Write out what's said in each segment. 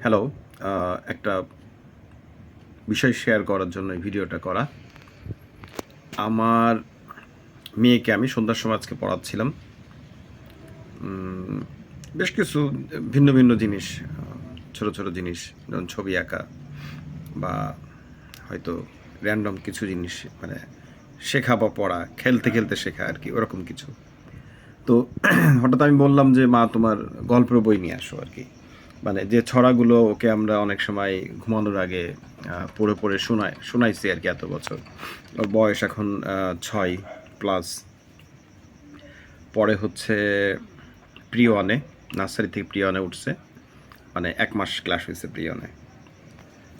Hello. একটা বিষয় share করার জন্য এই ভিডিওটা করা। আমার মেয়েকে আমি সন্ধ্যার সময় আজকে পড়াচ্ছিলাম। বেশ কিছু ভিন্ন ভিন্ন জিনিস, ছোট ছোট জিনিস, যেমন ছবি আঁকা বা হয়তো র্যান্ডম কিছু জিনিস, মানে শেখা বা পড়া, খেলতে খেলতে শেখা আর কি, ওরকম কিছু। তো হঠাৎ আমি বললাম যে মা, তোমার গল্পের বই নিয়ে আসো আর কি। মানে যে ছড়াগুলো ওকে আমরা অনেক সময় ঘুমানোর আগে পড়ে পড়ে শোনাইছি আর কি, এত বছর। ওর বয়স এখন 6+। পরে হচ্ছে প্রিয়নে, নার্সারি থেকে প্রিয়নে উঠছে, মানে 1 মাস ক্লাস হয়েছে প্রিয়নে।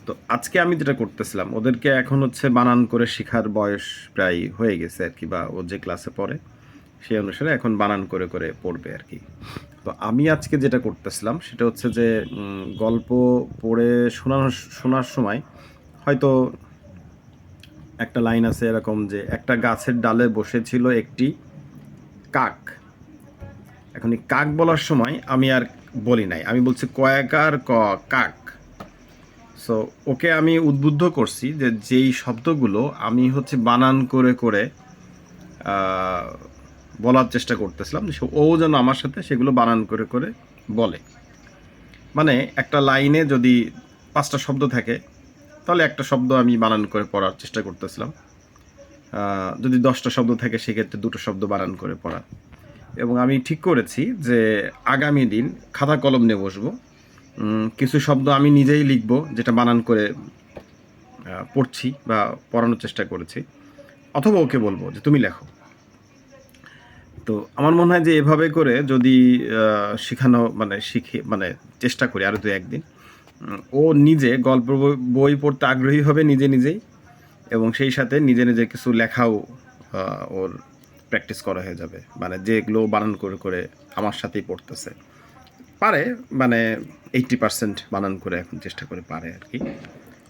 তো আজকে আমি যেটা করতেছিলাম, ওদেরকে এখন হচ্ছে বানান করে শেখার বয়স প্রায় হয়ে গেছে আর কি, বা ও যে ক্লাসে পড়ে সেই অনুসারে এখন বানান করে করে পড়বে আর কি। তো আমি আজকে যেটা করতেছিলাম সেটা হচ্ছে যে গল্প পড়ে শোনার সময় হয়তো একটা লাইন আছে এরকম যে, একটা গাছের ডালে বসেছিল একটি কাক। এখন এই কাক বলার সময় আমি আর বলি নাই, আমি বলছি কয়াকার ক কাক। সো ওকে আমি উদ্বুদ্ধ করছি যে যেই শব্দগুলো আমি হচ্ছে বানান করে করে বলার চেষ্টা করতেছিলাম, ও যেন আমার সাথে সেগুলো বানান করে করে বলে। মানে একটা লাইনে যদি 5টা শব্দ থাকে, তাহলে একটা শব্দ আমি বানান করে পড়ার চেষ্টা করতেছিলাম। যদি 10টা শব্দ থাকে, সেক্ষেত্রে 2টো শব্দ বানান করে পড়া। এবং আমি ঠিক করেছি যে আগামী দিন খাতা কলম নিয়ে বসবো, কিছু শব্দ আমি নিজেই লিখবো যেটা বানান করে পড়ছি বা পড়ানোর চেষ্টা করেছি, অথবা ওকে বলবো যে তুমি লেখো। তো আমার মনে হয় যে এভাবে করে যদি শেখানো মানে চেষ্টা করি আরও 2-1 দিন, ও নিজে গল্প বই পড়তে আগ্রহী হবে নিজে নিজেই, এবং সেই সাথে নিজে নিজে কিছু লেখাও ওর প্র্যাকটিস করা হয়ে যাবে। মানে যেগুলো বানান করে করে আমার সাথেই পড়তেছে পারে, মানে 80% বানান করে এখন চেষ্টা করে পারে আর কি।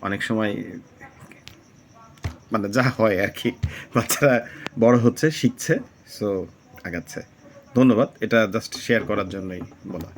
অনেক সময় মানে যা হয় আর কি, বাচ্চারা বড় হচ্ছে, শিখছে, সো আগাচ্ছে। ধন্যবাদ, এটা জাস্ট শেয়ার করার জন্যই বলা।